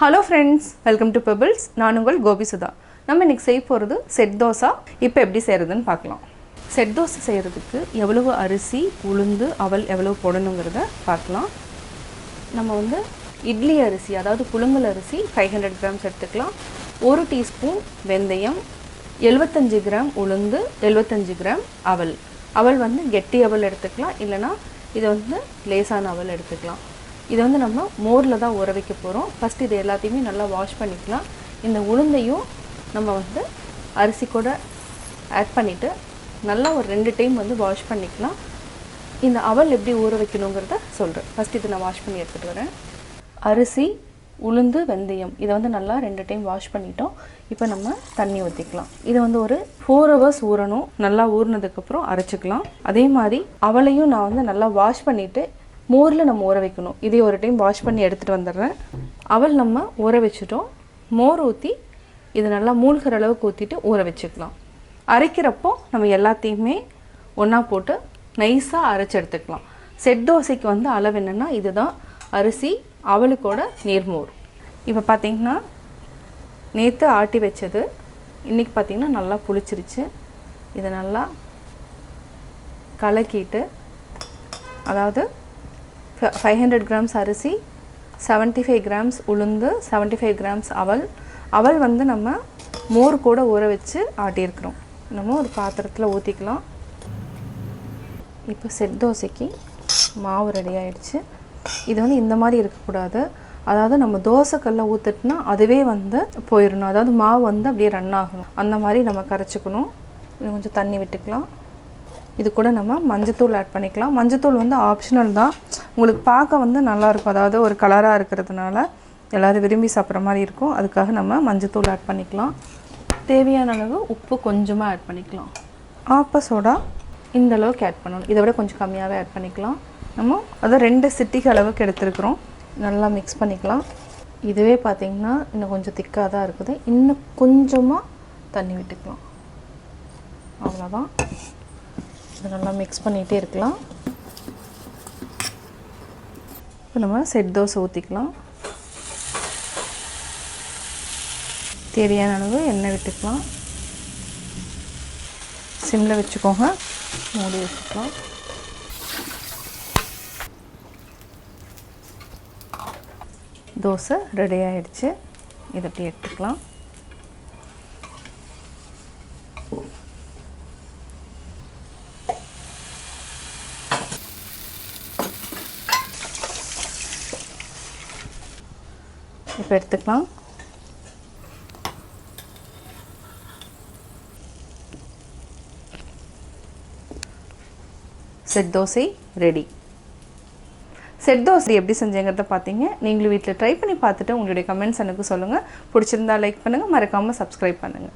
Hello friends, welcome to Pebbles. நான் உங்கள் கோபி சுதா. நம்ம இன்னைக்கு செய்ய போறது செட் தோசை. இப்போ எப்படி செய்யறதுன்னு பார்க்கலாம். செட் தோசை செய்யறதுக்கு எவ்வளவு அரிசி, உளுந்து, அவல் எவ்வளவு போடணும்ங்கறத பார்க்கலாம். நம்ம இட்லி அரிசி அதாவது புழுங்கல் அரிசி 500 grams எடுத்துக்கலாம். 1 டீஸ்பூன் வெந்தயம், 75 கிராம் உளுந்து, 75 கிராம் அவல். அவல் கெட்டி அவல் எடுத்துக்கலாம், இல்லனா இது லேசான அவல் எடுத்துக்கலாம். இது நம்ம மோர்ல தான் ஊற வைக்க போறோம். ஃபர்ஸ்ட் இது எல்லாத்தையுமே நல்லா வாஷ் பண்ணிக்கலாம். இந்த உளுந்தையும் நம்ம அரிசி கூட ஆட் பண்ணிட்டு நல்லா ஒரு 2 டைம் வாஷ் பண்ணிக்கலாம். இந்த அவல் எப்படி ஊற வைக்கணும்ங்கறத சொல்றேன். ஃபர்ஸ்ட் இத நான் வாஷ் பண்ணி எடுத்துட்டு வரேன். அரிசி, உளுந்து, வெந்தயம் இத நல்லா 2 டைம் வாஷ் பண்ணிட்டோம். இப்போ நம்ம தண்ணி ஊத்திக்கலாம். இது ஒரு 4 hours ஊறணும். நல்லா ஊறினதுக்கு அப்புறம் அரைச்சுக்கலாம். அதே மாதிரி அவளையும் நான் நல்லா வாஷ் பண்ணிட்டு மோர்ல நம்ம ஊற வைக்கணும். இதே ஒரு டைம் வாஷ் பண்ணி எடுத்துட்டு வந்துறேன். அவல் நம்ம ஊற வெச்சிட்டோம். மோர் ஊத்தி இது நல்லா மூழ்கிற அளவுக்கு ஊத்திட்டு ஊற வெச்சுக்கலாம். அரைக்கிறப்போ நம்ம எல்லாத்தையுமே ஒண்ணா போட்டு நைஸா அரைச்சு எடுத்துக்கலாம். செட் தோசைக்கு அளவு என்னன்னா இதுதான் அரிசி, அவலுக்கோட நீர்மோர். இப்போ பாத்தீங்கன்னா நேத்து ஆட்டி வெச்சது இன்னைக்கு பாத்தீங்கன்னா நல்லா புளிச்சிருச்சு. இத நல்லா கலக்கிட்டு அதாவது 500 grams அரிசி, 75 grams உளுந்து, 75 grams அவல். அவல் நம்ம மோர் கூட ஊற வச்சு ஆட்டி இருக்கோம். நம்ம ஒரு பாத்திரத்துல ஊத்திக்கலாம். இப்போ செட் தோசைக்கு மாவு ரெடி ஆயிடுச்சு. இது இந்த மாதிரி இருக்க கூடாது. அதாவது நம்ம தோசை கல்ல ஊத்திட்டனா அதுவே போயிரணும். அதாவது மாவு அப்படியே ரன் ஆகணும். அந்த மாதிரி நம்ம கரைச்சுக்கணும். கொஞ்சம் தண்ணி விட்டுக்கலாம். இது கூட நம்ம மஞ்சத்தூள் ஆட் பண்ணிக்கலாம். மஞ்சத்தூள் ஆப்ஷனல் தான். உங்களுக்கு பார்க்க நல்லா இருக்கும். அதாவது ஒரு கலரா இருக்கிறதுனால எல்லாரும் விரும்பி சாப்பிட்ற மாதிரி இருக்கும். அதுக்காக நம்ம மஞ்சத்தூள் ஆட் பண்ணிக்கலாம். தேவையான அளவு உப்பு கொஞ்சமா ஆட் பண்ணிக்கலாம். ஆப்ப சோடா இந்த அளவுக்கு ஆட் பண்ணணும். இதை விட கொஞ்சம் கம்மியாவே ஆட் பண்ணிக்கலாம். நம்ம அத 2 சிட்டிகை அளவுக்கு எடுத்துக்கிறோம். நல்லா மிக்ஸ் பண்ணிக்கலாம். இதுவே பாத்தீங்கன்னா இன்னும் கொஞ்சம் திக்கா தான் இருக்குது. இன்னும் கொஞ்சமா தண்ணி விட்டுக்கலாம். அவ்வளவுதான். இத நல்லா மிக்ஸ் பண்ணிட்டே இருக்கலாம். இப்போ நம்ம செட் தோசை ஊத்திக்கலாம். தேவையான அளவு எண்ணெய் விட்டுக்கலாம். சிம்ல வச்சுக்கோங்க. மூடி வச்சுக்கலாம். தோசை ரெடி ஆயிடுச்சு. இத அப்படியே எடுத்துக்கலாம். இப்போ எடுத்துக்கலாம். Set dosa ready. Set dosa எப்படி செஞ்சீங்கறத பாத்தீங்க. நீங்களும் வீட்ல ட்ரை பண்ணி பார்த்துட்டு உங்களுடைய கமெண்ட்ஸ் எனக்கு சொல்லுங்க. பிடிச்சிருந்தா லைக் பண்ணுங்க, மறக்காம Subscribe பண்ணுங்க.